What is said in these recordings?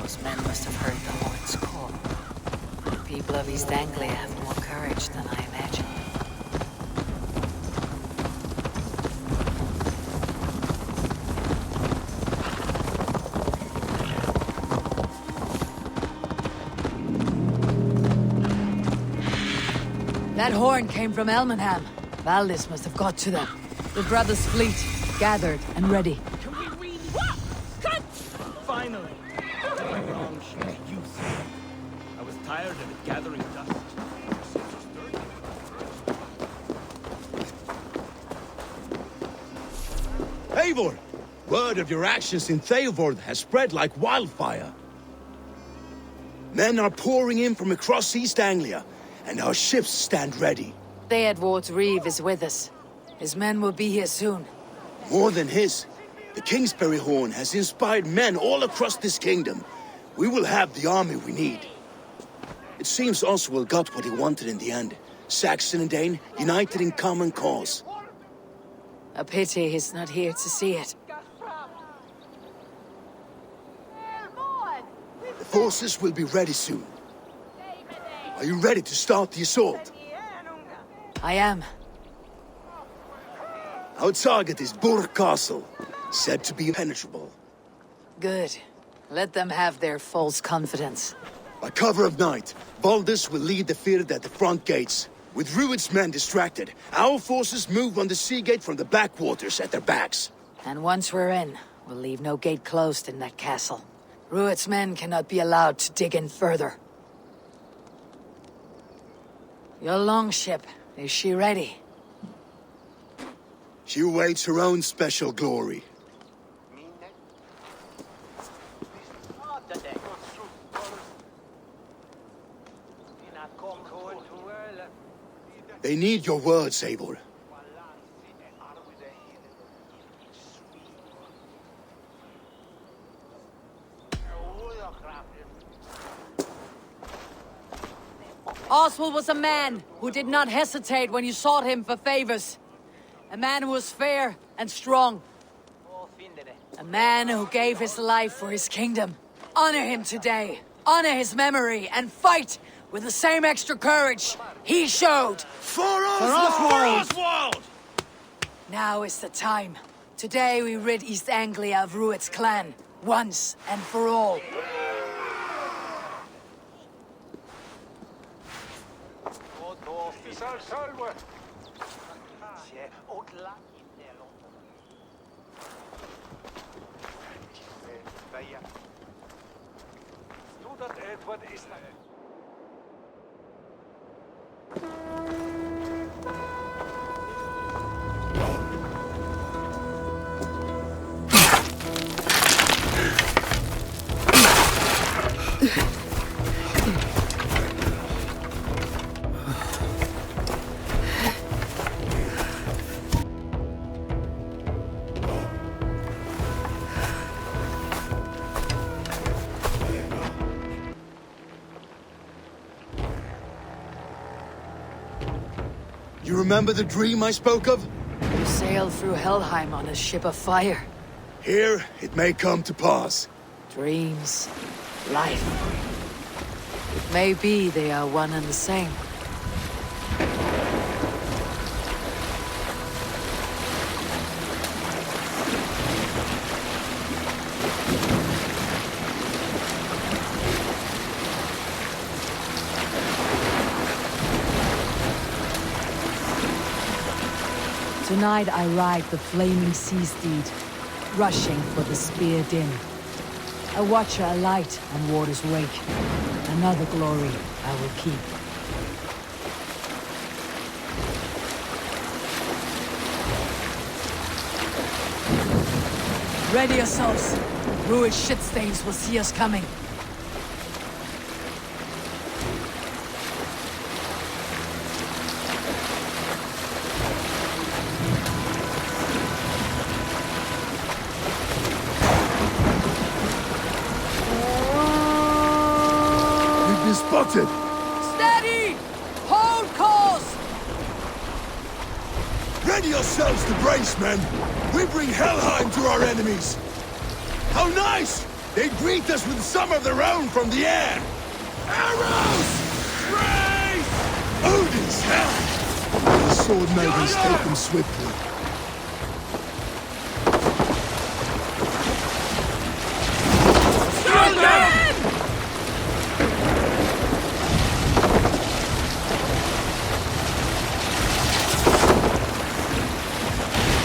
Those men must have heard the horn's call. The people of East Anglia have more courage than I imagined. That horn came from Elmenham. Valdis must have got to them. The brothers' fleet, gathered and ready. Can we really... What? Cut! Finally! My wrong should be used. I was tired of it gathering dust. Eivor! Word of your actions in Eivor has spread like wildfire. Men are pouring in from across East Anglia, and our ships stand ready. Eadward's Reeve is with us. His men will be here soon. More than his. The Kingsbury Horn has inspired men all across this kingdom. We will have the army we need. It seems Oswald got what he wanted in the end. Saxon and Dane, united in common cause. A pity he's not here to see it. The forces will be ready soon. Are you ready to start the assault? I am. Our target is Burg Castle, said to be impenetrable. Good. Let them have their false confidence. By cover of night, Valdis will lead the field at the front gates. With Rued's men distracted, our forces move on the sea gate from the backwaters at their backs. And once we're in, we'll leave no gate closed in that castle. Rued's men cannot be allowed to dig in further. Your longship, is she ready? She awaits her own special glory. They need your words, Eivor. Oswald was a man who did not hesitate when you sought him for favors. A man who was fair and strong. A man who gave his life for his kingdom. Honor him today. Honor his memory and fight with the same extra courage he showed. For Oswald! Now is the time. Today we rid East Anglia of Rued's clan, once and for all. You remember the dream I spoke of? You sailed through Helheim on a ship of fire. Here, it may come to pass. Dreams, life. It may be they are one and the same. Tonight I ride the flaming sea steed, rushing for the spear dim. A watcher alight on water's wake. Another glory I will keep. Ready yourselves. Rued shitstains will see us coming. Spotted! Steady! Hold course! Ready yourselves to brace, men! We bring Helheim to our enemies! How nice! They greet us with some of their own from the air! Arrows! Race! Odin's help! The sword maidens take them swiftly.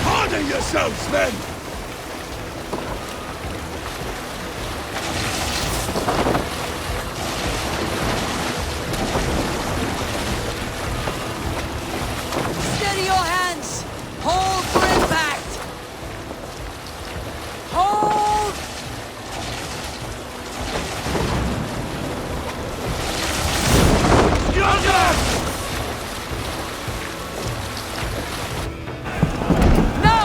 Harden yourselves, men! Steady your hands! Hold for impact! Hold! No!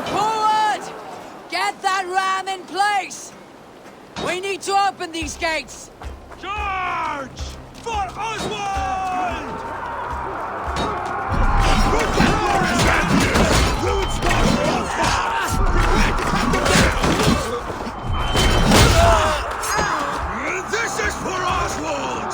Forward! Get that ram in place! We need to open these gates! Charge! For Oswald! This is for Oswald!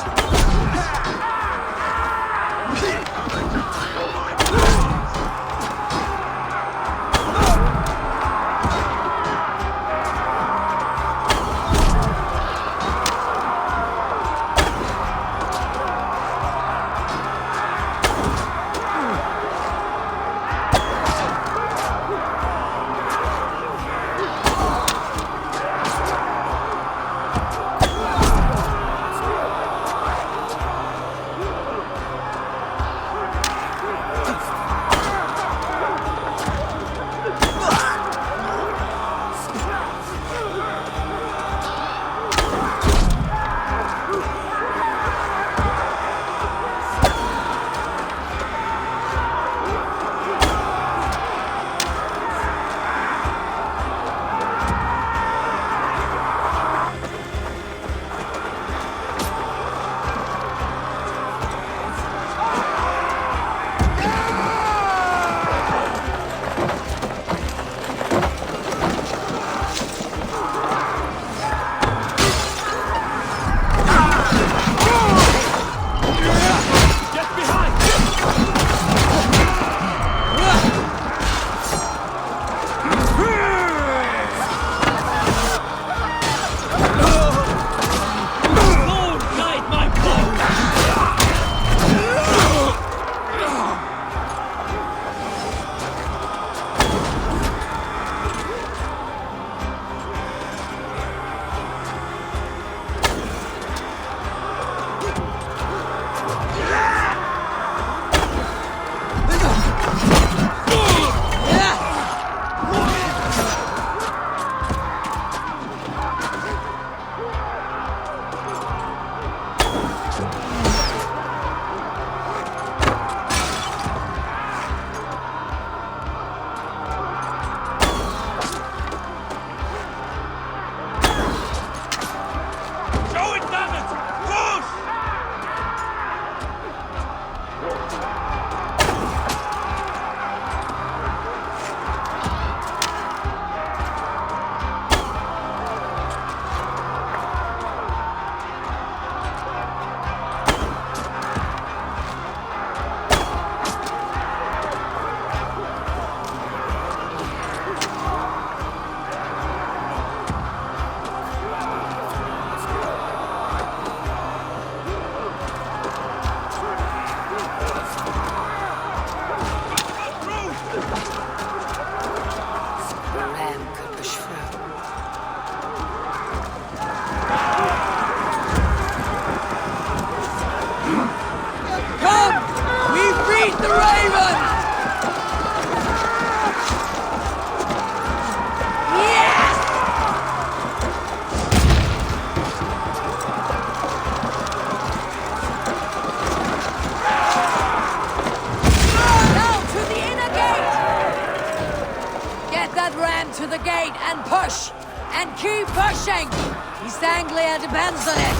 coming! East Anglia depends on it!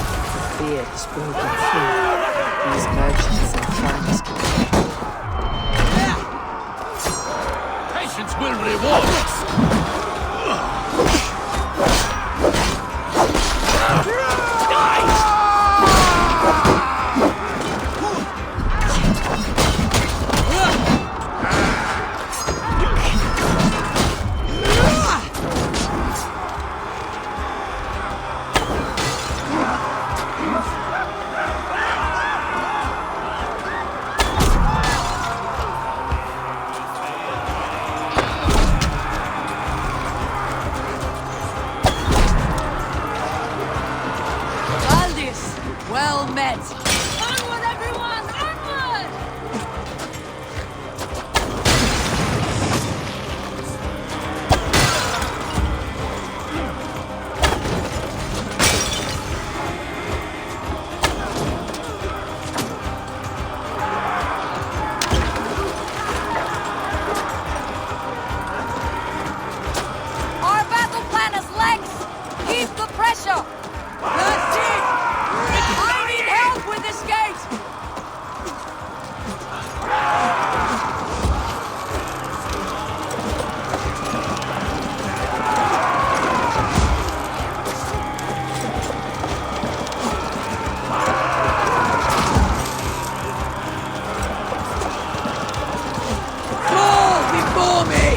Fear is broken through. These merchants and farmers can Patience will reward us! Well met! Onward, everyone! Onward! Our battle plan has legs! Keep the pressure! That's it! I need help with this gate! Fall before me!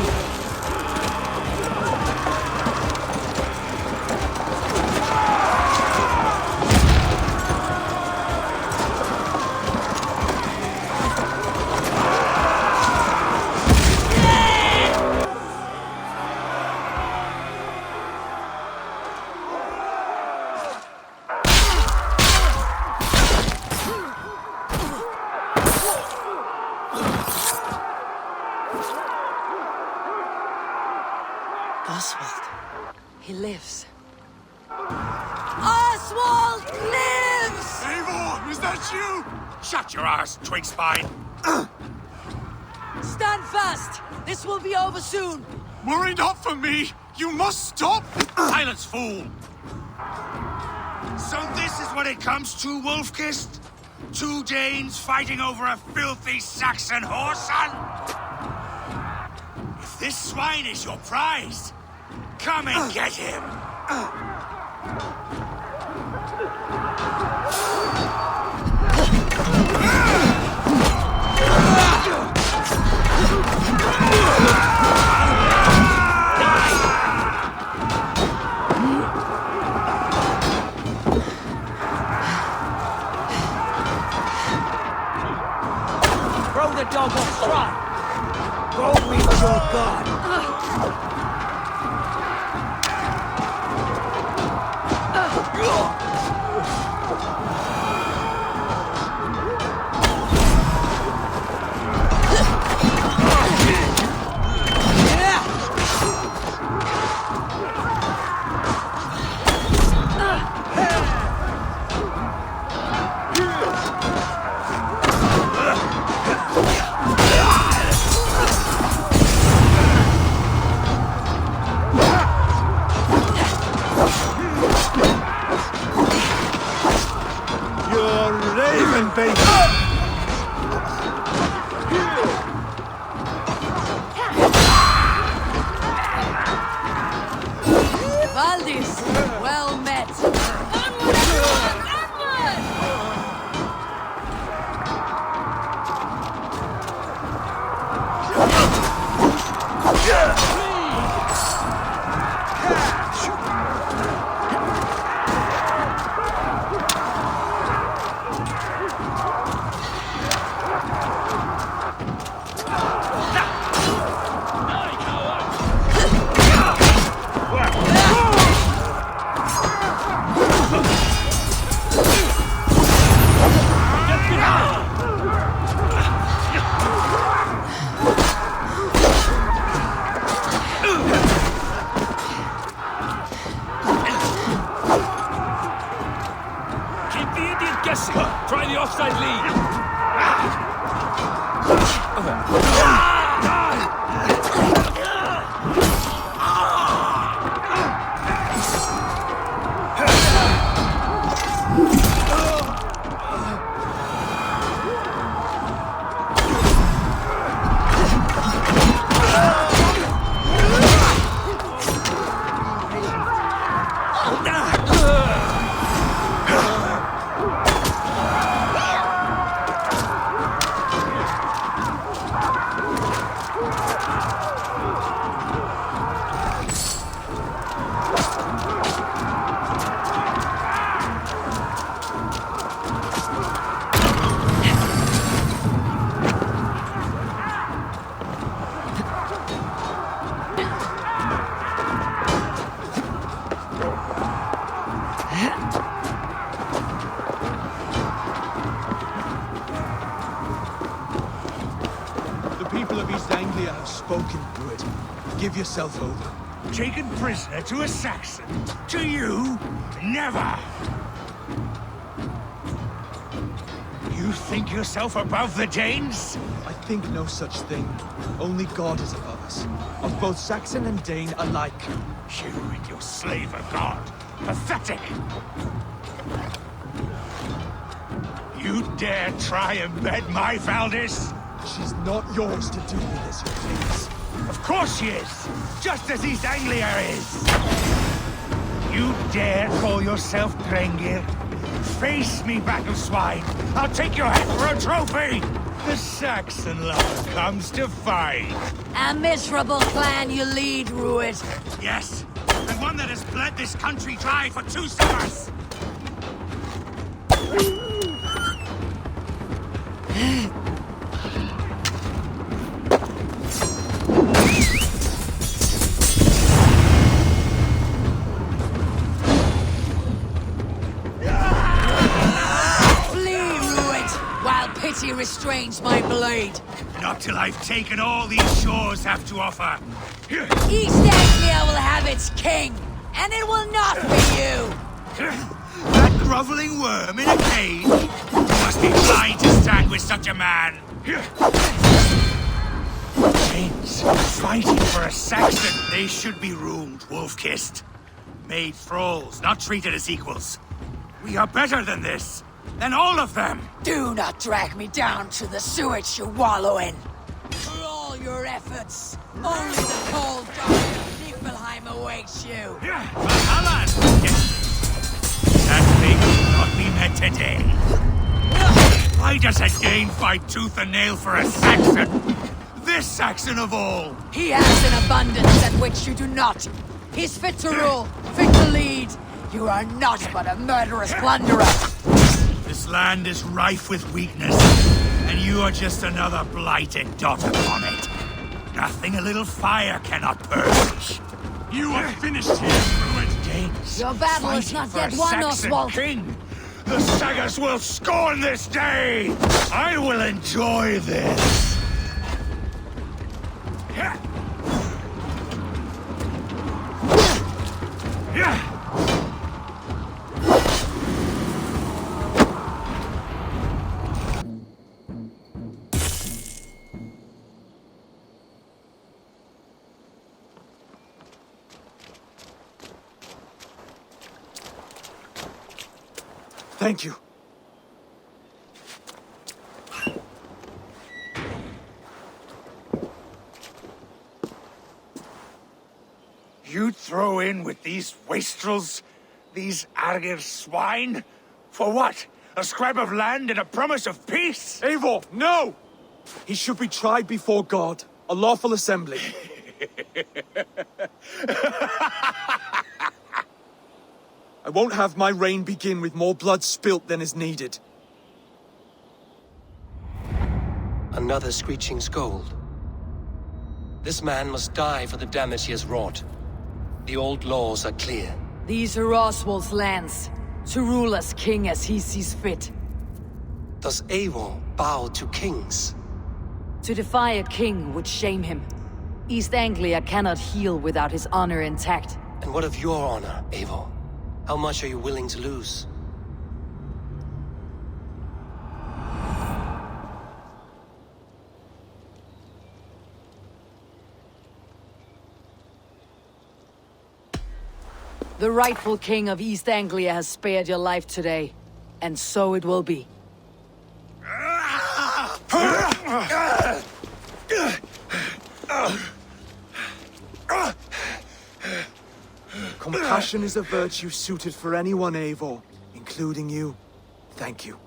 Oswald. He lives. Oswald lives! Eivor, is that you? Shut your arse, twig spine. Stand fast! This will be over soon! Worry not for me. You must stop. Silence, fool. So this is what it comes to, Wolf-Kissed? 2 Danes fighting over a filthy Saxon whoreson? If this swine is your prize, come and get him! Throw the dog off track! Go meet your god! Valdis, well met! Onward, everyone! Onward! Try the offside lead! The people of East Anglia have spoken, Druid. Give yourself over. Taken prisoner to a Saxon? To you? Never! You think yourself above the Danes? I think no such thing. Only God is above us. Of both Saxon and Dane alike. You and your slave of God. Pathetic! You dare try and bed my Valdis? She's not yours to do with as you please. Of course she is! Just as East Anglia is! You dare call yourself Drengir? Face me, battle swine! I'll take your head for a trophy! The Saxon lover comes to fight! A miserable clan you lead, Ruid. Yes, and one that has bled this country dry for 2 summers! Pity restrains my blade. Not till I've taken all these shores have to offer. East Anglia will have its king, and it will not be you! That groveling worm in a cage? You must be blind to stand with such a man! Danes, fighting for a Saxon. They should be roomed, wolf-kissed. Made thralls, not treated as equals. We are better than this. Than all of them! Do not drag me down to the sewage you wallow in! For all your efforts, only the cold dark of Niflheim awaits you! Valhalla! That fate will not be met today. Why does a Dane fight tooth and nail for a Saxon? This Saxon of all! He has an abundance at which you do not. He's fit to rule, fit to lead. You are not but a murderous plunderer. This land is rife with weakness, and you are just another blighted dot upon it. Nothing a little fire cannot purge. You are finished here, ruined Danes. Your battle is not yet won, Oswald. King. The Sagas will scorn this day. I will enjoy this. Yeah. Thank you. You'd throw in with these wastrels? These Argir swine? For what? A scrap of land and a promise of peace? Eivor, no! He should be tried before God, a lawful assembly. I won't have my reign begin with more blood spilt than is needed. Another screeching scold. This man must die for the damage he has wrought. The old laws are clear. These are Oswald's lands, to rule as king as he sees fit. Does Eivor bow to kings? To defy a king would shame him. East Anglia cannot heal without his honor intact. And what of your honor, Eivor? How much are you willing to lose? The rightful king of East Anglia has spared your life today, and so it will be. Compassion is a virtue suited for anyone, Eivor, including you. Thank you.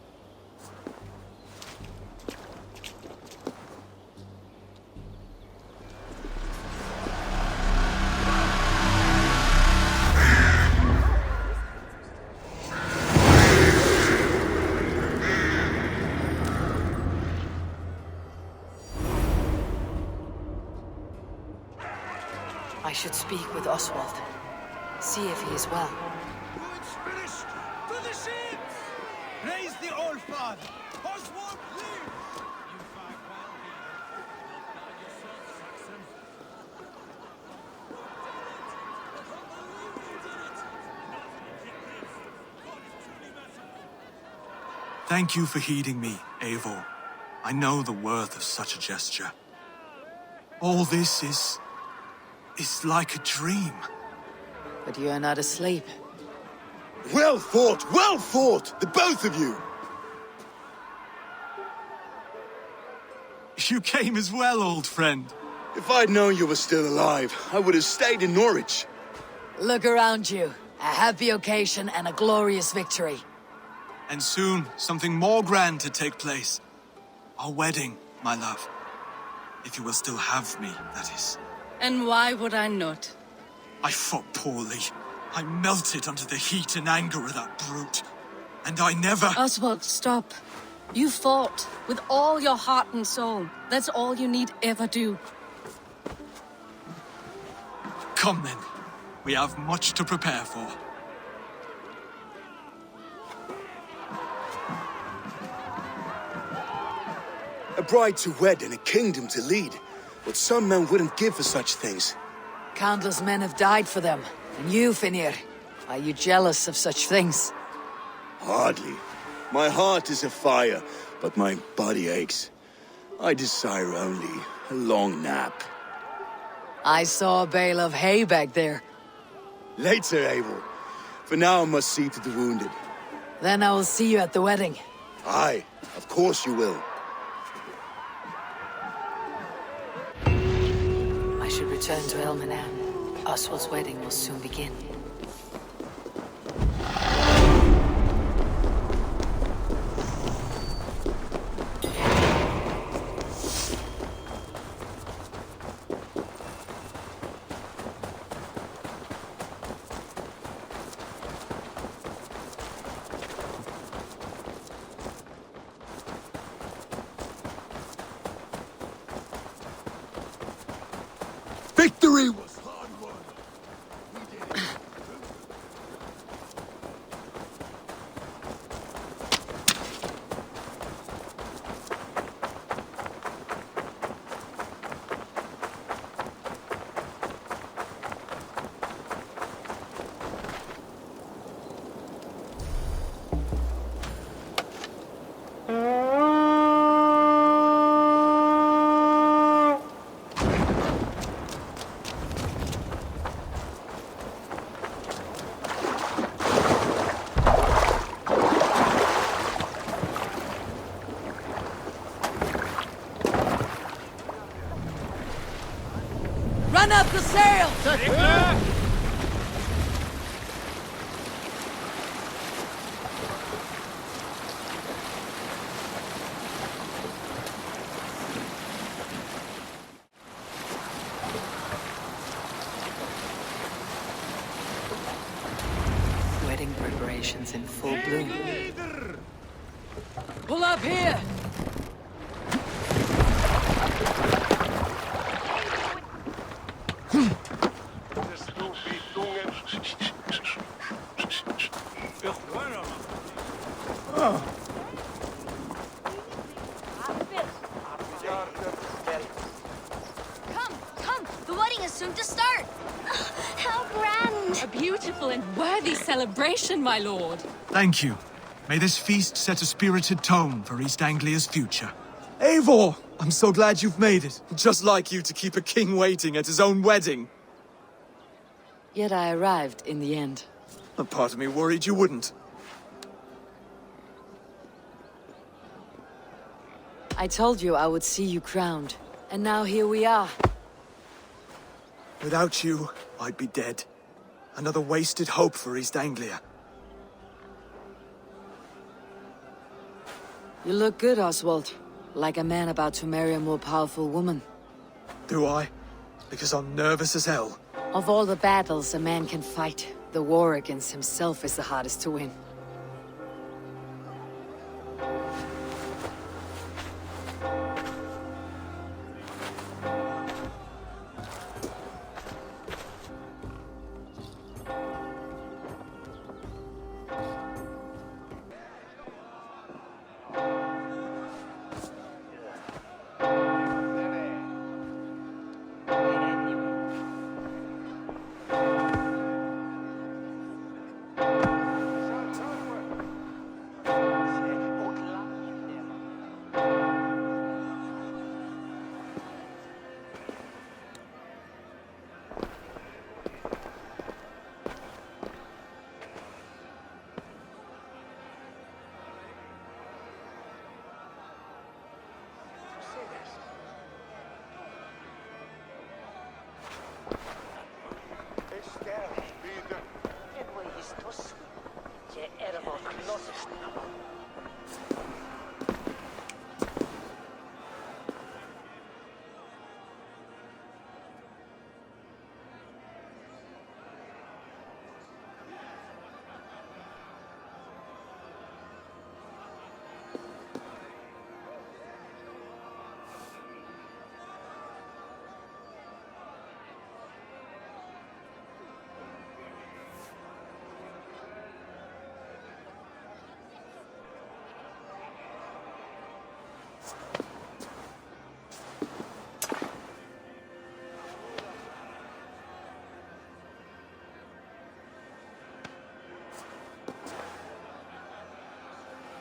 I should speak with Oswald. See if he is well. It's finished. God! Oswald, please! You fight well, Eivor. Not down your sword, Saxon. Thank you for heeding me, Eivor. I know the worth of such a gesture. All this is like a dream. But you are not asleep. Well fought, the both of you! You came as well, old friend. If I'd known you were still alive, I would have stayed in Norwich. Look around you. A happy occasion and a glorious victory. And soon, something more grand to take place. Our wedding, my love. If you will still have me, that is. And why would I not? I fought poorly. I melted under the heat and anger of that brute. And I never... Oswald, stop. You fought with all your heart and soul. That's all you need ever do. Come then. We have much to prepare for. A bride to wed and a kingdom to lead. What some men wouldn't give for such things. Countless men have died for them. And you, Finnir, are you jealous of such things? Hardly. My heart is afire, but my body aches. I desire only a long nap. I saw a bale of hay back there. Later, Eivor. For now I must see to the wounded. Then I will see you at the wedding. Aye, of course you will. I should return to Elmenham. Oswald's wedding will soon begin. Victory was hard won. Run up the sail! Wedding preparations in full bloom. Pull up here! Come! The wedding is soon to start! How grand! A beautiful and worthy celebration, my lord. Thank you. May this feast set a spirited tone for East Anglia's future. Eivor! I'm so glad you've made it. Just like you to keep a king waiting at his own wedding. Yet I arrived in the end. A part of me worried you wouldn't. I told you I would see you crowned. And now here we are. Without you, I'd be dead. Another wasted hope for East Anglia. You look good, Oswald. Like a man about to marry a more powerful woman. Do I? Because I'm nervous as hell. Of all the battles a man can fight, the war against himself is the hardest to win.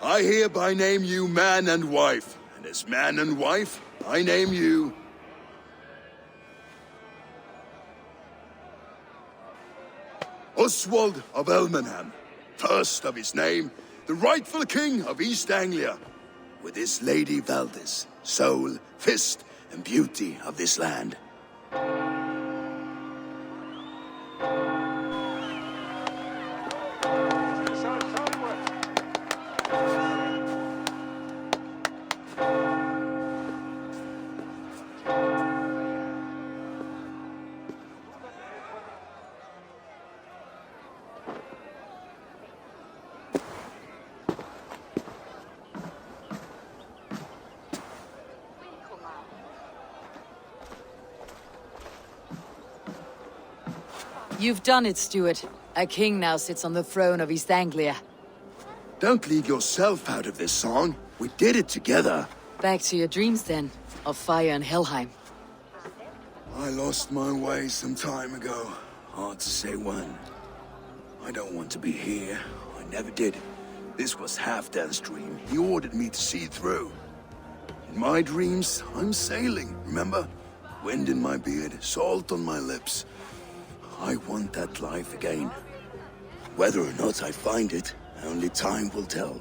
I hereby name you man and wife. And as man and wife, I name you... Oswald of Elmenham, first of his name, the rightful king of East Anglia, with his lady Valdis, soul, fist, and beauty of this land. You've done it, Stuart. A king now sits on the throne of East Anglia. Don't leave yourself out of this song. We did it together. Back to your dreams, then, of fire and Helheim. I lost my way some time ago. Hard to say when. I don't want to be here. I never did. This was Halfdan's dream. He ordered me to see through. In my dreams, I'm sailing, remember? Wind in my beard, salt on my lips. I want that life again. Whether or not I find it, only time will tell.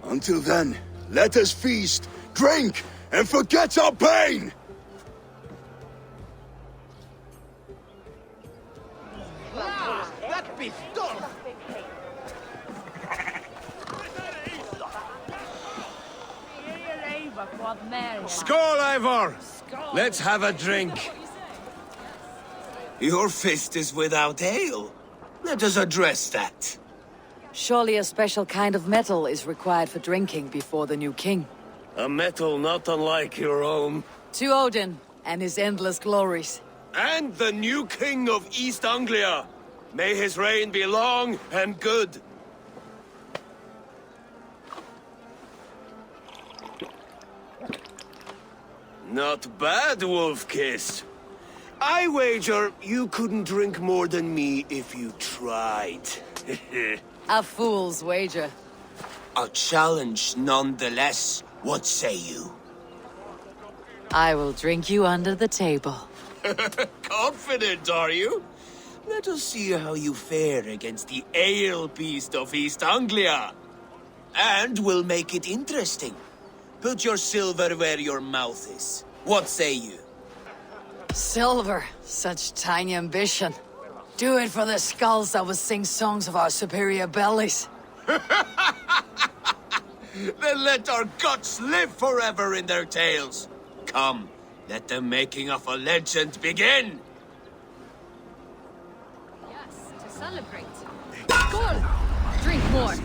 Until then, let us feast, drink, and forget our pain! Skål, Eivor! Let's have a drink. Your fist is without ale. Let us address that. Surely a special kind of metal is required for drinking before the new king. A metal not unlike your own. To Odin and his endless glories. And the new king of East Anglia. May his reign be long and good. Not bad, Wolf-Kiss. I wager you couldn't drink more than me if you tried. A fool's wager. A challenge nonetheless. What say you? I will drink you under the table. Confident, are you? Let us see how you fare against the ale beast of East Anglia. And we'll make it interesting. Put your silver where your mouth is. What say you? Silver, such tiny ambition. Do it for the skulls that will sing songs of our superior bellies. Then let our guts live forever in their tails. Come, let the making of a legend begin. Yes, to celebrate. Skål! Drink more.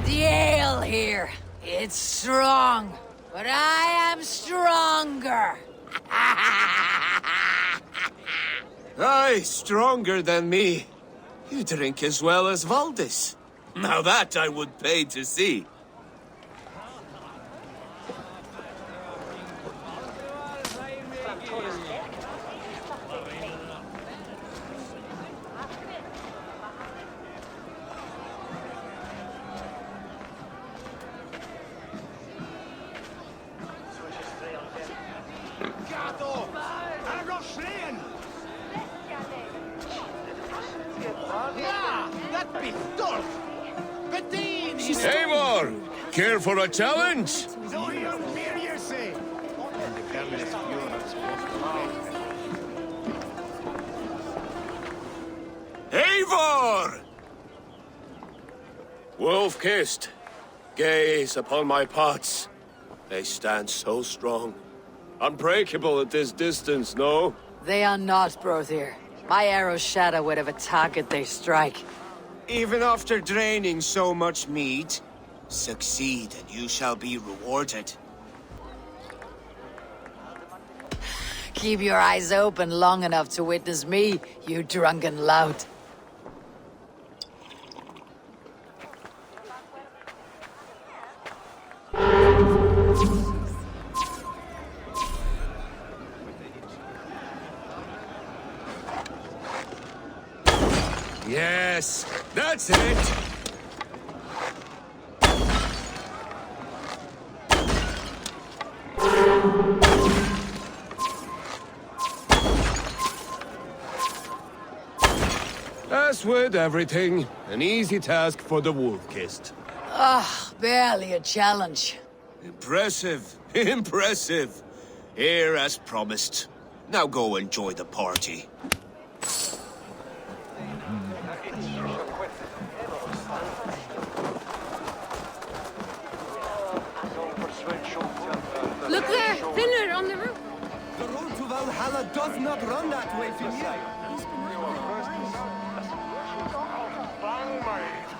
The ale here, it's strong, but I am stronger. Aye, stronger than me. You drink as well as Valdis. Now that I would pay to see. Eivor! Care for a challenge? Eivor! Wolf-kissed, gaze upon my pots. They stand so strong. Unbreakable at this distance, no? They are not, Brother. My arrows shatter whatever target they strike. Even after draining so much meat, succeed and you shall be rewarded. Keep your eyes open long enough to witness me, you drunken lout. Yes, that's it! As with everything, an easy task for the wolf-kissed. Barely a challenge. Impressive, impressive. Here as promised. Now go enjoy the party. Look there, Thinner on the roof. The road to Valhalla does not run that way from here.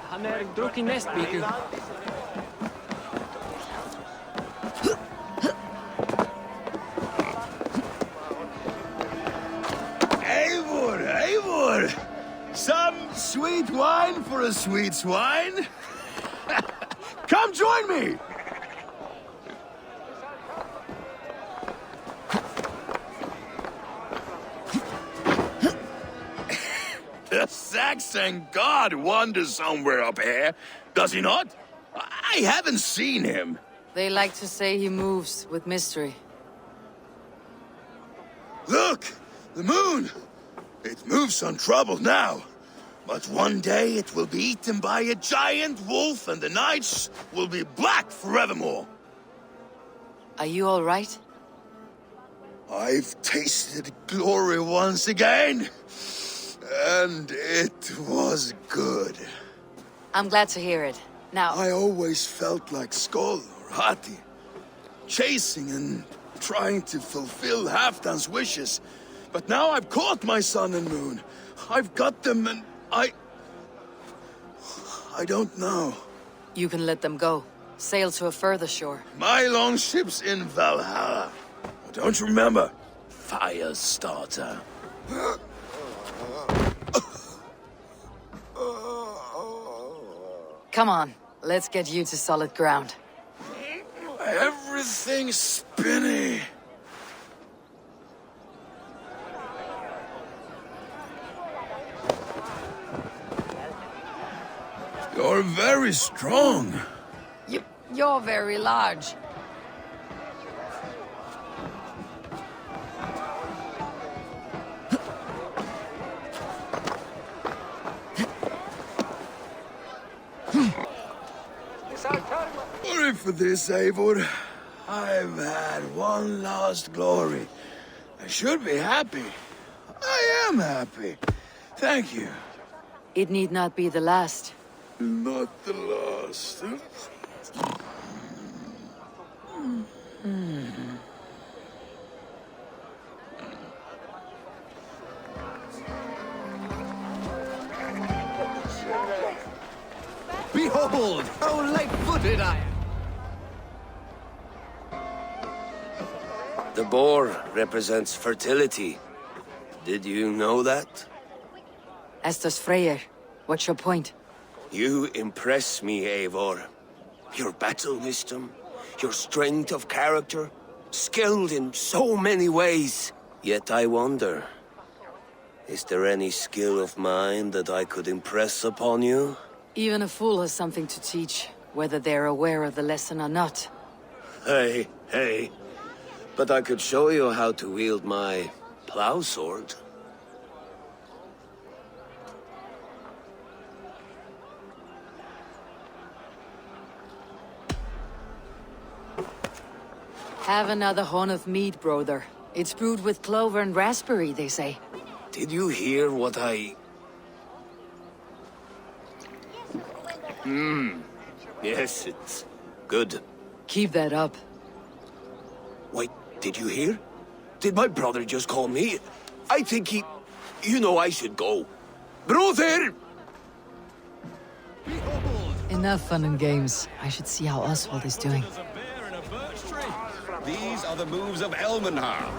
Han druckit mest, Biku. Eivor! Some sweet wine for a sweet swine? Come join me! The Saxon god wanders somewhere up here, does he not? I haven't seen him. They like to say he moves with mystery. Look! The moon! It moves untroubled now. But one day it will be eaten by a giant wolf and the nights will be black forevermore. Are you all right? I've tasted glory once again. And it was good. I'm glad to hear it. Now, I always felt like Skoll or Hati. Chasing and trying to fulfill Halfdan's wishes. But now I've caught my sun and moon. I've got them and I don't know. you can let them go. Sail to a further shore. My longship's in Valhalla. Don't you remember? Firestarter. Come on, let's get you to solid ground. Everything's spinny. You're very strong. You're very large. Sorry for this, Eivor. I've had one last glory. I should be happy. I am happy. Thank you. It need not be the last. Not the last. Behold, how light-footed I am! The boar represents fertility. Did you know that? As does Freyr. What's your point? You impress me, Eivor. Your battle wisdom, your strength of character, skilled in so many ways. Yet I wonder, is there any skill of mine that I could impress upon you? Even a fool has something to teach, whether they're aware of the lesson or not. Hey, but I could show you how to wield my plow sword. Have another horn of mead, brother. It's brewed with clover and raspberry, they say. Did you hear what I... Yes, it's good. Keep that up. Wait, did you hear? Did my brother just call me? I think he... You know I should go. Brother! Enough fun and games. I should see how Oswald is doing. There's a bear in a birch tree. These are the moves of Elmenhar.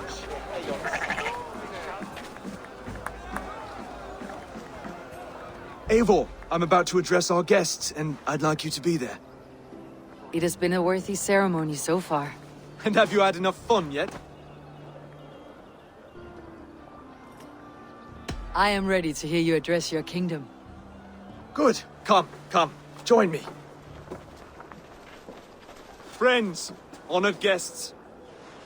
Eivor, I'm about to address our guests, and I'd like you to be there. It has been a worthy ceremony so far. And have you had enough fun yet? I am ready to hear you address your kingdom. Good. Come, join me. Friends, honored guests,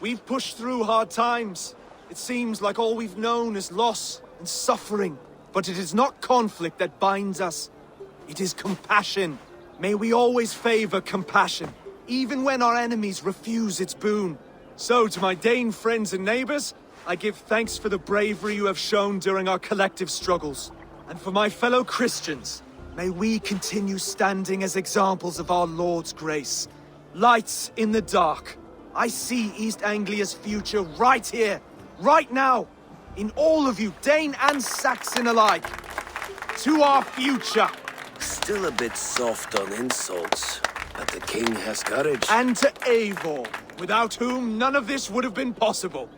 we've pushed through hard times. It seems like all we've known is loss and suffering. But it is not conflict that binds us. It is compassion. May we always favor compassion, even when our enemies refuse its boon. So, to my Dane friends and neighbors, I give thanks for the bravery you have shown during our collective struggles. And for my fellow Christians, may we continue standing as examples of our Lord's grace. Lights in the dark. I see East Anglia's future right here, right now. In all of you, Dane and Saxon alike. To our future. Still a bit soft on insults, but the king has courage. And to Eivor, without whom none of this would have been possible.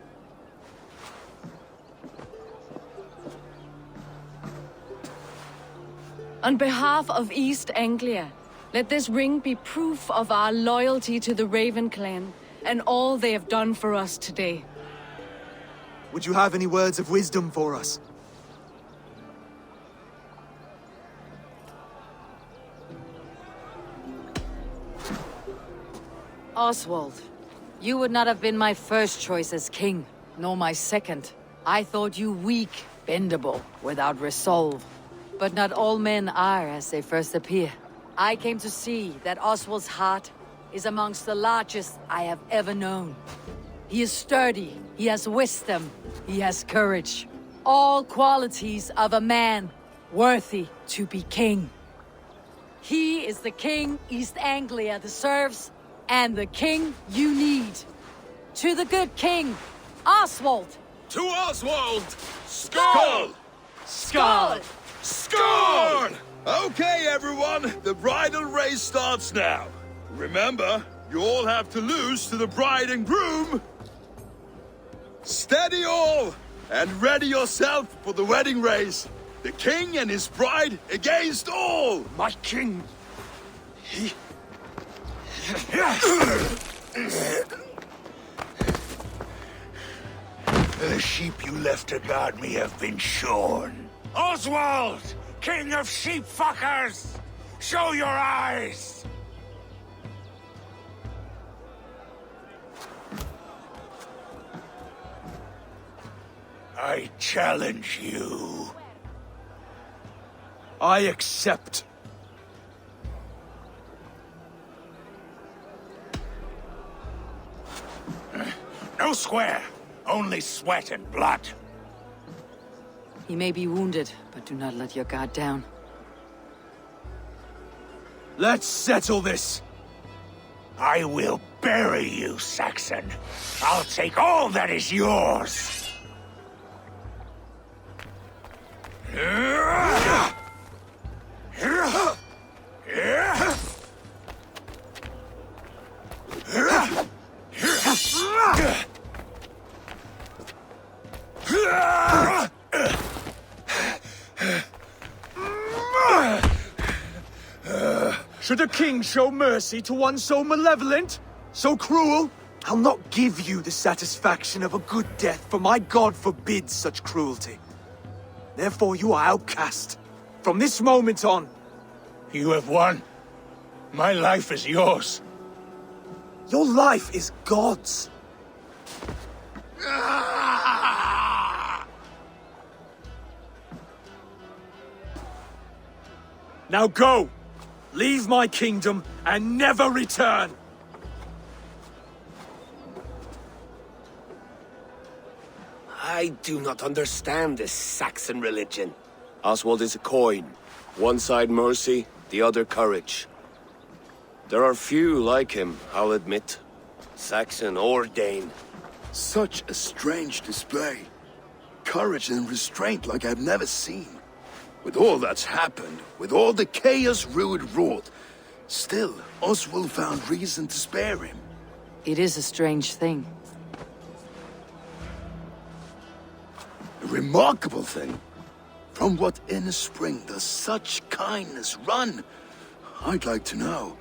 On behalf of East Anglia, let this ring be proof of our loyalty to the Raven clan and all they have done for us today. Would you have any words of wisdom for us? Oswald, you would not have been my first choice as king, nor my second. I thought you weak, bendable, without resolve. But not all men are as they first appear. I came to see that Oswald's heart is amongst the largest I have ever known. He is sturdy, he has wisdom, he has courage. All qualities of a man worthy to be king. He is the king East Anglia deserves, and the king you need. To the good king, Oswald! To Oswald! Skull! Skull! Skull! Okay, everyone, the bridal race starts now. Remember, you all have to lose to the bride and groom. Steady all, and ready yourself for the wedding race. The king and his bride against all. My king! The sheep you left to guard me have been shorn. Oswald! King of sheep fuckers! Show your eyes! I challenge you. I accept. No square, only sweat and blood. He may be wounded, but do not let your guard down. Let's settle this. I will bury you, Saxon. I'll take all that is yours. Should a king show mercy to one so malevolent? So cruel? I'll not give you the satisfaction of a good death, for my god forbids such cruelty. Therefore you are outcast. From this moment on. You have won. My life is yours. Your life is God's. Now go! Leave my kingdom and never return! I do not understand this Saxon religion. Oswald is a coin. One side mercy, the other courage. There are few like him, I'll admit. Saxon or Dane. Such a strange display. Courage and restraint like I've never seen. With all that's happened, with all the chaos Ruud wrought, still, Oswald found reason to spare him. It is a strange thing. A remarkable thing. From what inner spring does such kindness run? I'd like to know.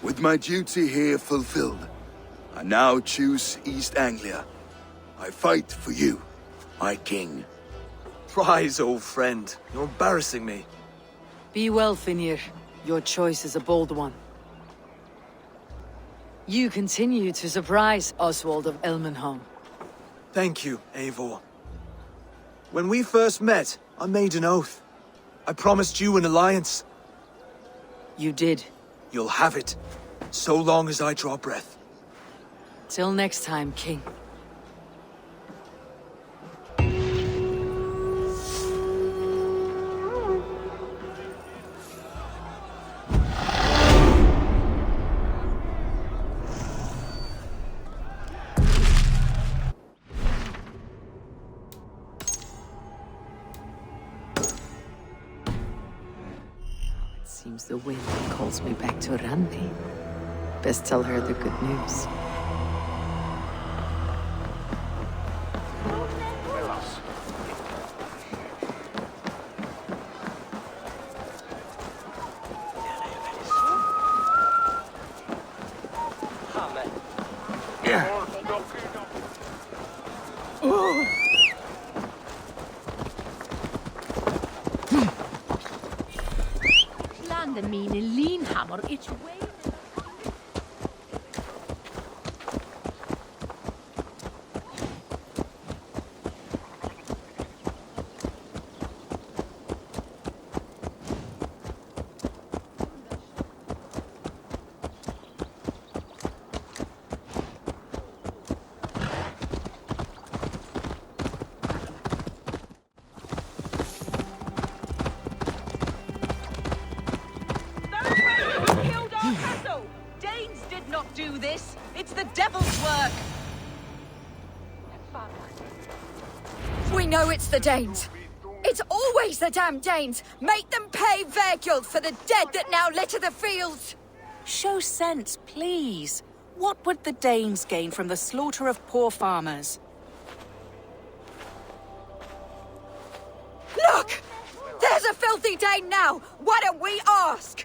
With my duty here fulfilled, I now choose East Anglia. I fight for you, my king. Rise, old friend. You're embarrassing me. Be well, Finir. Your choice is a bold one. You continue to surprise Oswald of Elmenholm. Thank you, Eivor. When we first met, I made an oath. I promised you an alliance. You did. You'll have it, so long as I draw breath. Till next time, King. Seems the wind calls me back to Randi. Best tell her the good news. Do this. It's the devil's work. We know it's the Danes. It's always the damn Danes. Make them pay Verguld for the dead that now litter the fields. Show sense, please. What would the Danes gain from the slaughter of poor farmers? Look! There's a filthy Dane now. Why don't we ask?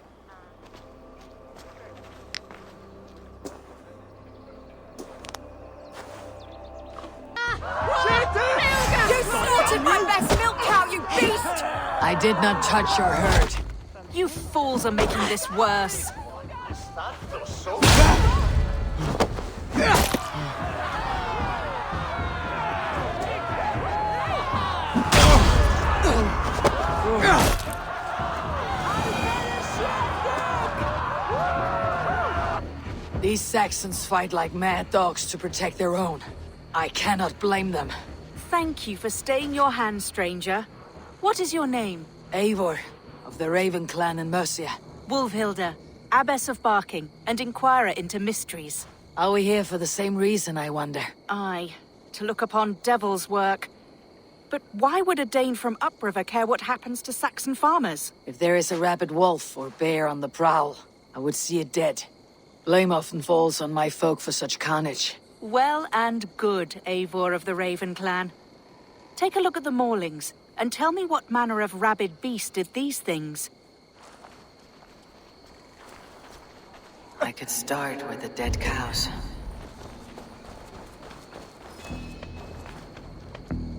You slaughtered my best milk cow, you beast! I did not touch your herd. You fools are making this worse. These Saxons fight like mad dogs to protect their own. I cannot blame them. Thank you for staying your hand, stranger. What is your name? Eivor, of the Raven clan in Mercia. Wolfhilda, Abbess of Barking, and Inquirer into mysteries. Are we here for the same reason, I wonder? Aye, to look upon devil's work. But why would a Dane from upriver care what happens to Saxon farmers? If there is a rabid wolf or bear on the prowl, I would see it dead. Blame often falls on my folk for such carnage. Well and good, Eivor of the Raven clan. Take a look at the maulings, and tell me what manner of rabid beast did these things. I could start with the dead cows.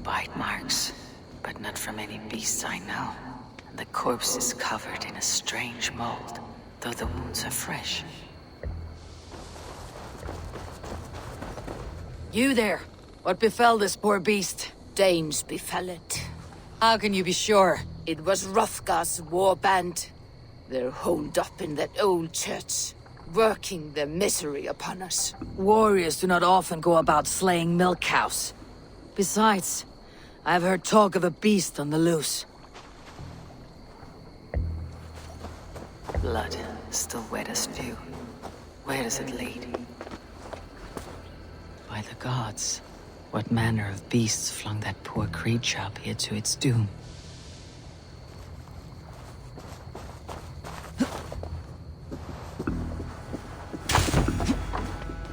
Bite marks, but not from any beasts I know. And the corpse is covered in a strange mold, though the wounds are fresh. You there! What befell this poor beast? Danes befell it. How can you be sure? It was Hrothgar's war band. They're holed up in that old church, working their misery upon us. Warriors do not often go about slaying milk cows. Besides, I've heard talk of a beast on the loose. Blood, still wet as dew. Where does it lead? By the gods, what manner of beasts flung that poor Creed chap here to its doom?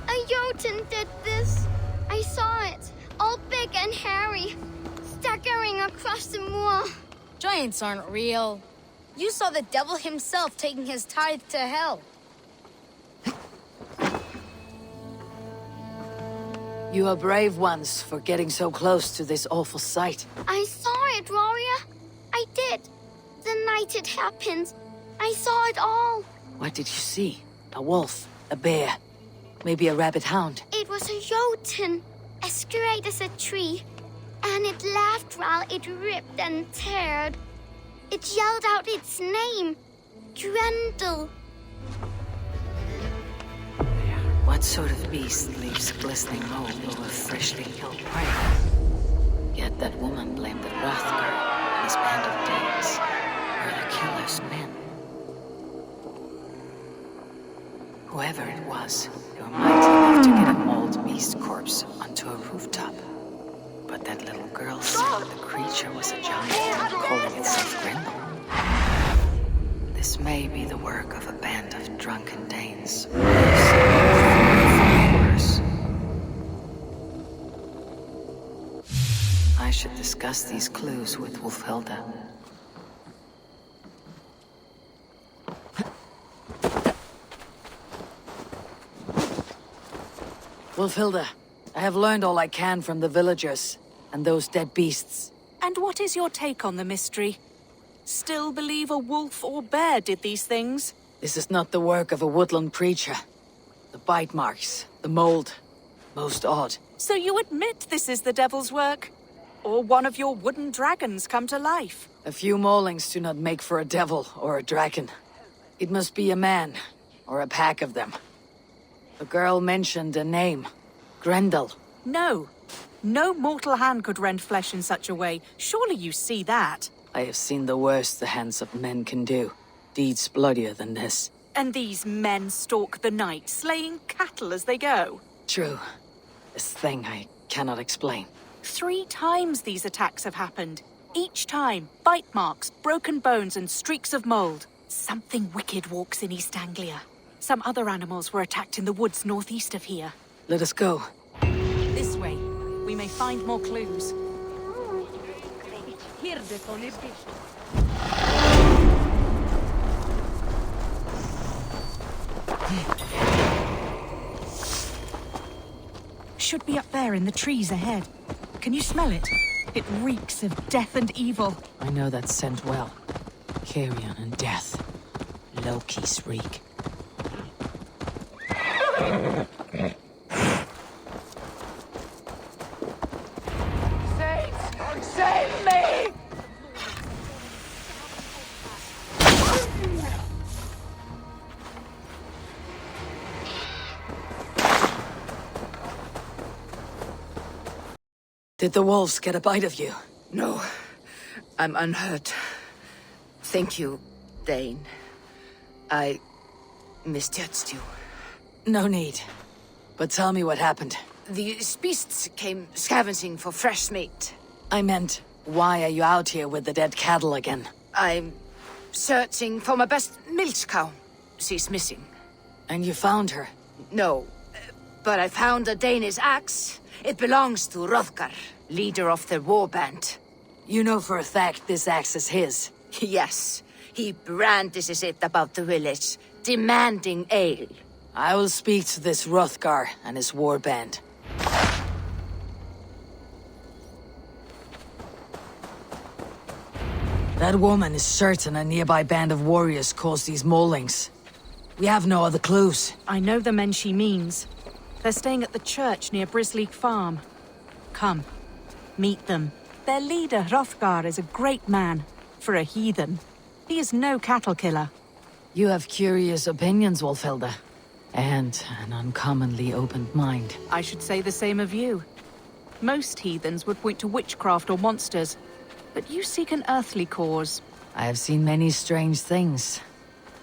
A Jotun did this. I saw it, all big and hairy, staggering across the moor. Giants aren't real. You saw the devil himself taking his tithe to hell. You are brave ones for getting so close to this awful sight. I saw it, warrior. I did. The night it happened. I saw it all. What did you see? A wolf? A bear? Maybe a rabbit hound? It was a Jotun, as straight as a tree. And it laughed while it ripped and teared. It yelled out its name. Grendel. What sort of beast leaves glistening mold over freshly killed prey? Yet that woman blamed the Hrothgar and his band of Danes were the killer's men. Whoever it was, they were mighty enough to get a mauled beast corpse onto a rooftop. But that little girl said the creature was a giant, calling itself Grendel. This may be the work of a band of drunken Danes. I should discuss these clues with Wulfhilda. Wulfhilda, I have learned all I can from the villagers and those dead beasts. And what is your take on the mystery? Still believe a wolf or bear did these things? This is not the work of a woodland creature. The bite marks, the mold, most odd. So you admit this is the devil's work? Or one of your wooden dragons come to life? A few maulings do not make for a devil or a dragon. It must be a man, or a pack of them. The girl mentioned a name. Grendel. No. No mortal hand could rend flesh in such a way. Surely you see that. I have seen the worst the hands of men can do. Deeds bloodier than this. And these men stalk the night, slaying cattle as they go. True. This thing I cannot explain. 3 times these attacks have happened. Each time, bite marks, broken bones, and streaks of mold. Something wicked walks in East Anglia. Some other animals were attacked in the woods northeast of here. Let us go. This way. We may find more clues. Should be up there in the trees ahead. Can you smell it? It reeks of death and evil. I know that scent well. Carrion and death. Loki's reek. Save me! Did the wolves get a bite of you? No, I'm unhurt. Thank you, Dane. I misjudged you. No need. But tell me what happened. These beasts came scavenging for fresh meat. I meant, why are you out here with the dead cattle again? I'm searching for my best milch cow. She's missing. And you found her? No, but I found a Danish axe. It belongs to Hrothgar, leader of the warband. You know for a fact this axe is his? Yes, he brandishes it about the village, demanding ale. I will speak to this Hrothgar and his warband. That woman is certain a nearby band of warriors caused these maulings. We have no other clues. I know the men she means. They're staying at the church near Brisleek Farm. Come, meet them. Their leader, Hrothgar, is a great man. For a heathen. He is no cattle killer. You have curious opinions, Wulfhilda. And an uncommonly opened mind. I should say the same of you. Most heathens would point to witchcraft or monsters, but you seek an earthly cause. I have seen many strange things,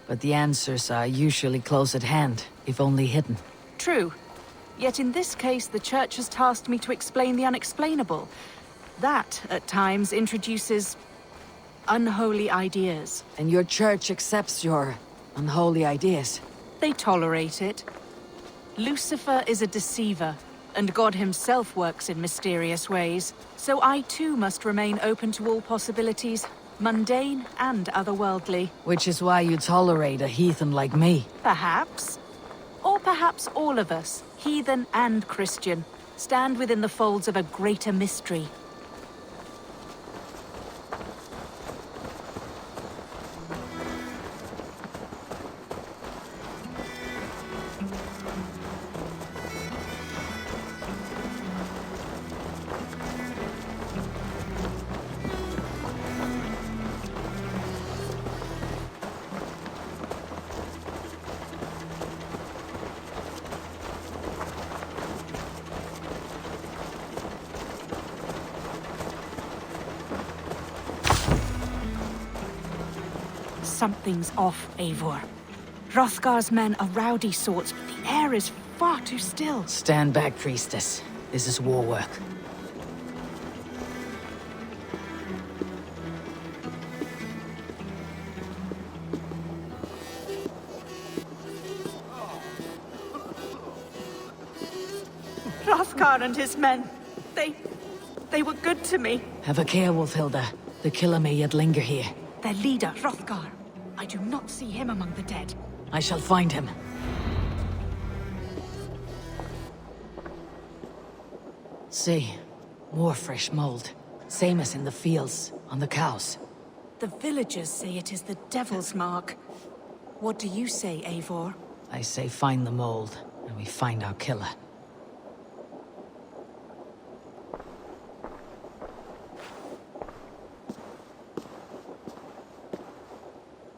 but the answers are usually close at hand, if only hidden. True. Yet in this case, the Church has tasked me to explain the unexplainable. That, at times, introduces unholy ideas. And your Church accepts your unholy ideas? They tolerate it. Lucifer is a deceiver, and God himself works in mysterious ways. So I too must remain open to all possibilities, mundane and otherworldly. Which is why you tolerate a heathen like me. Perhaps. Or perhaps all of us, heathen and Christian, stand within the folds of a greater mystery. Something's off, Eivor. Hrothgar's men are rowdy sorts, but the air is far too still. Stand back, priestess. This is war work. Hrothgar and his men, they were good to me. Have a care, Wolfhilda. The killer may yet linger here. Their leader, Hrothgar. I do not see him among the dead. I shall find him. See, more fresh mold. Same as in the fields, on the cows. The villagers say it is the devil's mark. What do you say, Eivor? I say find the mold, and we find our killer.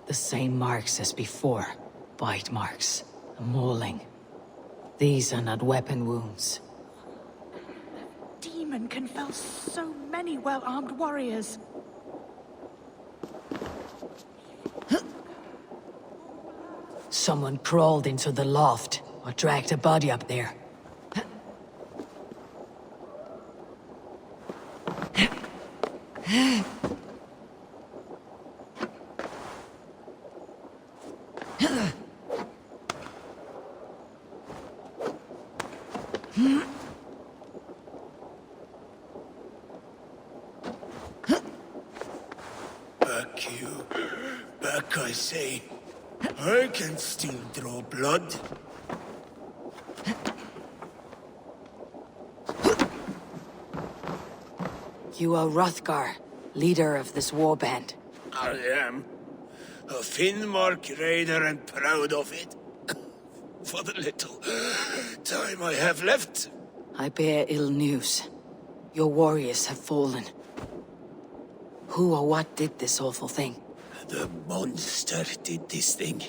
The same marks as before. Bite marks. A mauling. These are not weapon wounds. Demon can fell so many well-armed warriors. Someone crawled into the loft, or dragged a body up there. Back, I say. I can still draw blood. You are Hrothgar, leader of this warband. I am. A Finnmark raider and proud of it. For the little time I have left. I bear ill news. Your warriors have fallen. Who or what did this awful thing? The monster did this thing.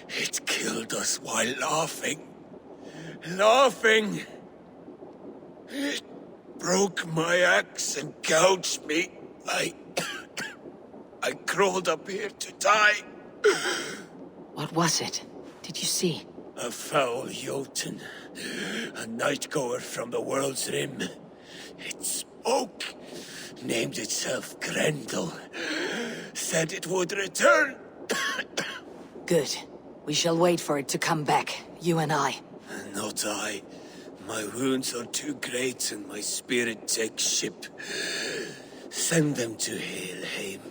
It killed us while laughing. Laughing! It broke my axe and gouged me. I crawled up here to die. What was it? Did you see? A foul Jotun. A night-goer from the world's rim. It spoke. Named itself Grendel. Said it would return. Good. We shall wait for it to come back, you and I. Not I. My wounds are too great and my spirit takes ship. Send them to Helheim.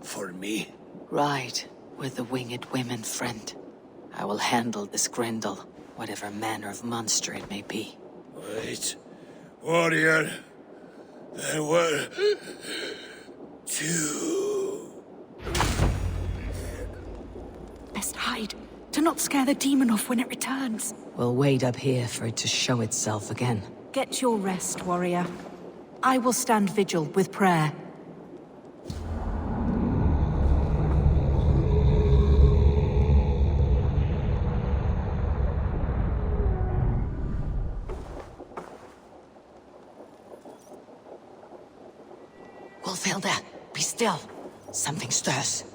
For me. Ride with the winged women, friend. I will handle this Grendel, whatever manner of monster it may be. Wait. Warrior. There were... two... Best hide, to not scare the demon off when it returns. We'll wait up here for it to show itself again. Get your rest, warrior. I will stand vigil with prayer. Hilda. Be still. Something stirs.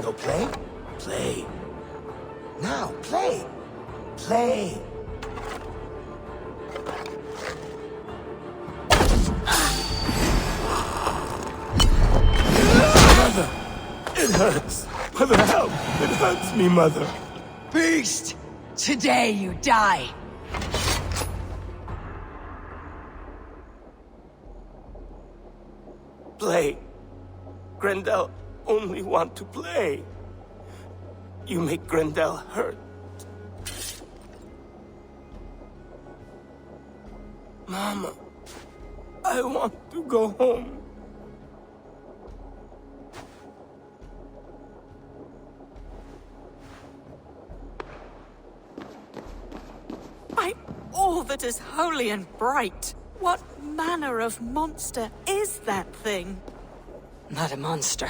No play? Play. Now, play. Play. Mother! It hurts! Mother, help! It hurts me, Mother! Beast! Today you die! Play. Grendel only want to play. You make Grendel hurt. Mama, I want to go home. By all that is holy and bright, what manner of monster is that thing? Not a monster,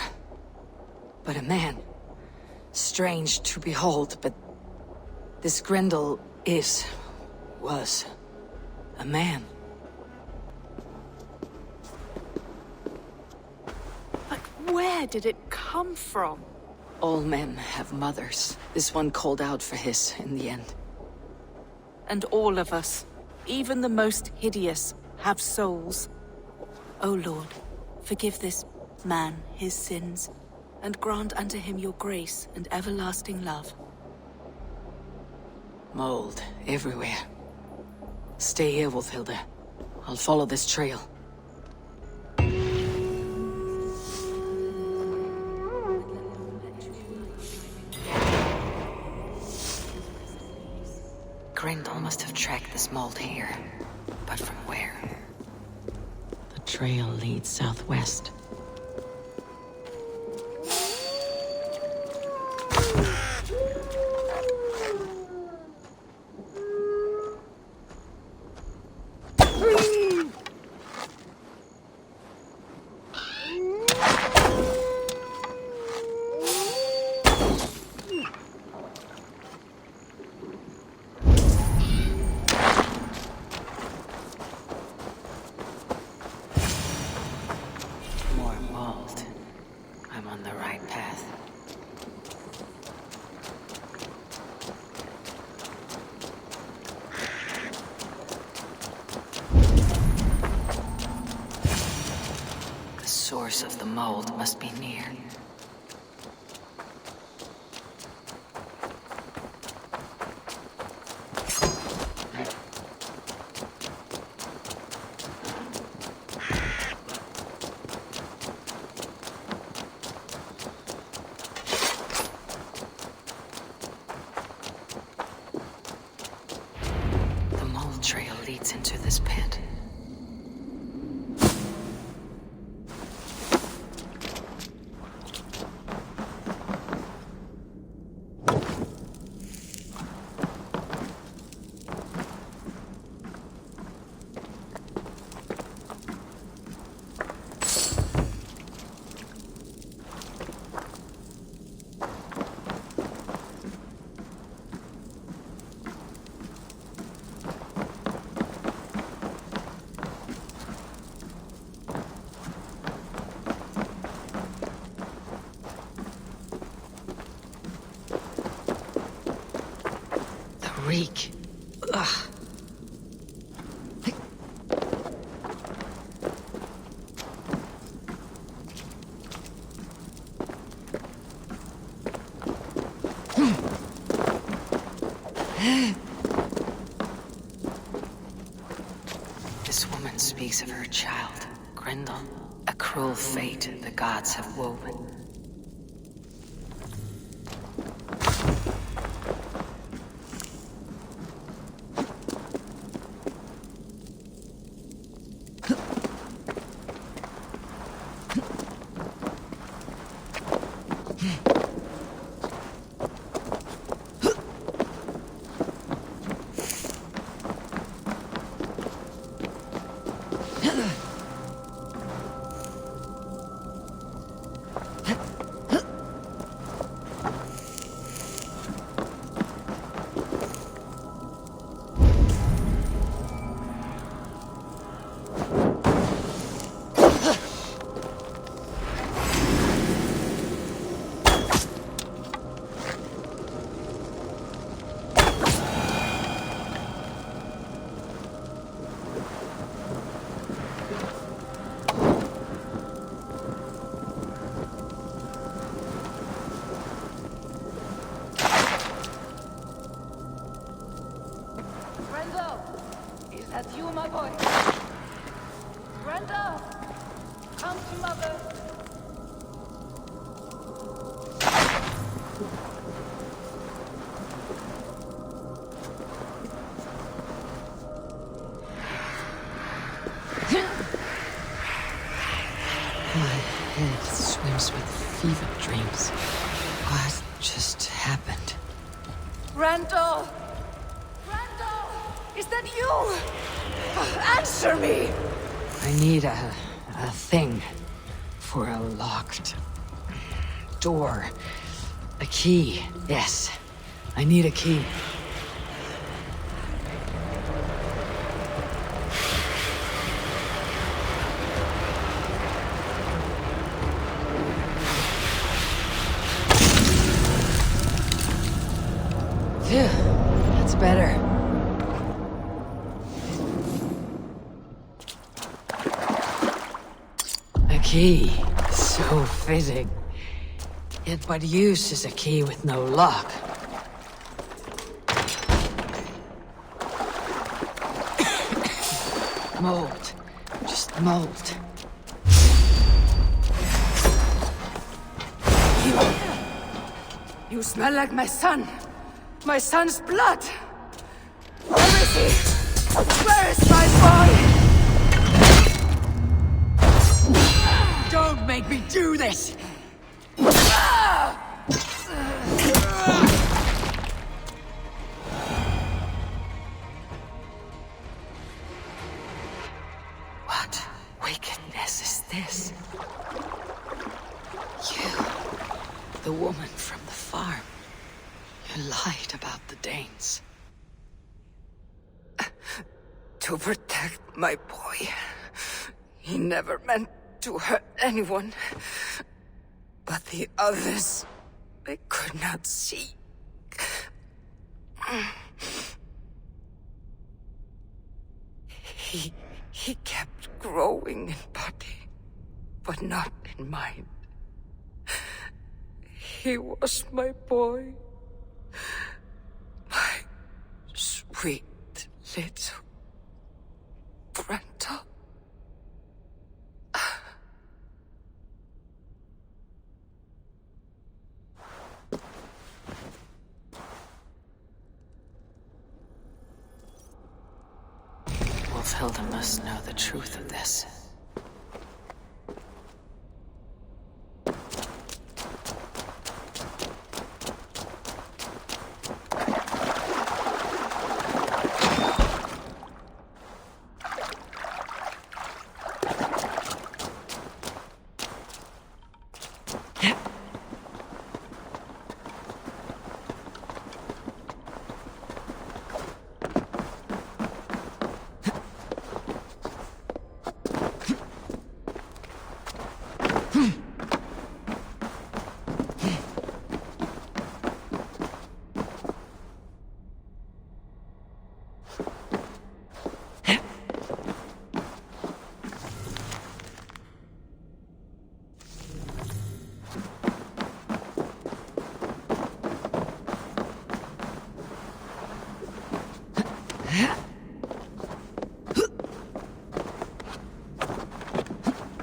but a man. Strange to behold, but this Grendel was a man. But where did it come from? All men have mothers. This one called out for his in the end. And all of us, even the most hideous, have souls. O Lord, forgive this man his sins, and grant unto him your grace and everlasting love. Mold everywhere. Stay here, Wolfhilda. I'll follow this trail. Grendel must have tracked this mold here. But from where? The trail leads southwest. Source of the mold must be near. The mold trail leads into this pit. Reek. Ugh. This woman speaks of her child, Grendel. A cruel fate the gods have woven. Brendo! Is that you, my boy? Brendo! Come to mother! My head swims with fever dreams. What just happened? Brendo! Brendo! Is that you? Answer me! I need a thing for a locked door. A key. Yes, I need a key. Phew, that's better. A key. So fitting. Yet what use is a key with no lock? Mold. Just mold. You smell like my son. My son's blood. Where is he? Where is my boy? Don't make me do this! What wickedness is this? You, the woman from the farm. You lied about the Danes. To protect my boy. He never meant to hurt anyone. But the others, they could not see. He kept growing in body, but not in mind. He was my boy. My sweet little Brenda. Wolfhilda must know the truth of this.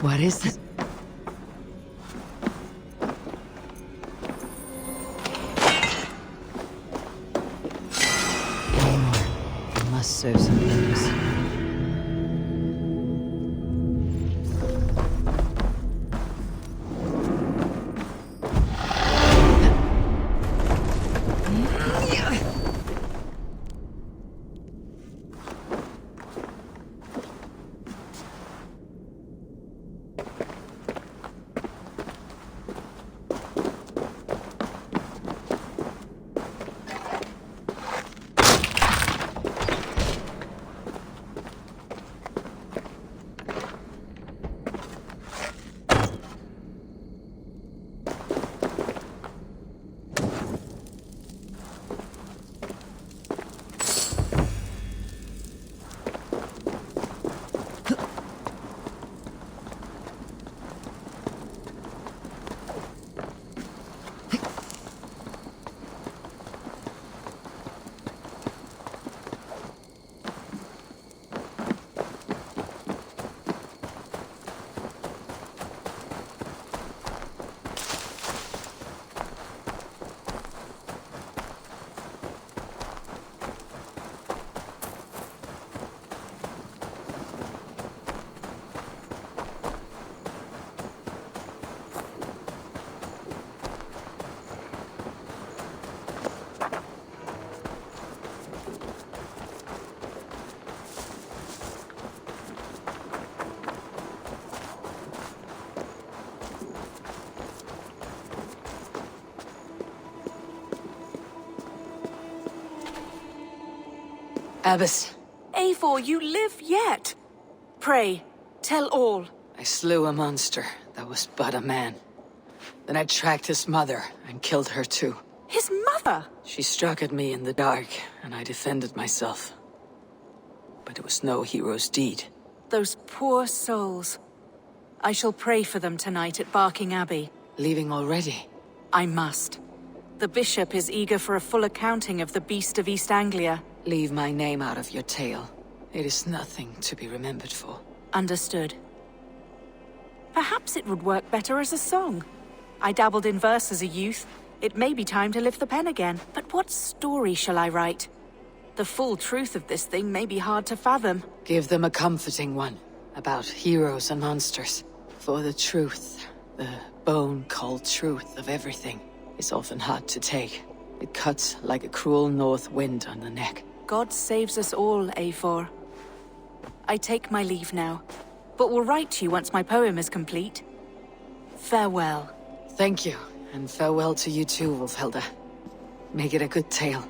What is this? Eivor. It must serve some purpose. Abbess. Eivor, you live yet. Pray, tell all. I slew a monster that was but a man. Then I tracked his mother and killed her too. His mother? She struck at me in the dark, and I defended myself. But it was no hero's deed. Those poor souls. I shall pray for them tonight at Barking Abbey. Leaving already? I must. The bishop is eager for a full accounting of the Beast of East Anglia. Leave my name out of your tale. It is nothing to be remembered for. Understood. Perhaps it would work better as a song. I dabbled in verse as a youth. It may be time to lift the pen again. But what story shall I write? The full truth of this thing may be hard to fathom. Give them a comforting one, about heroes and monsters. For the truth, the bone-cold truth of everything, is often hard to take. It cuts like a cruel north wind on the neck. God saves us all, Eivor. I take my leave now, but will write to you once my poem is complete. Farewell. Thank you, and farewell to you too, Wolfhelda. Make it a good tale.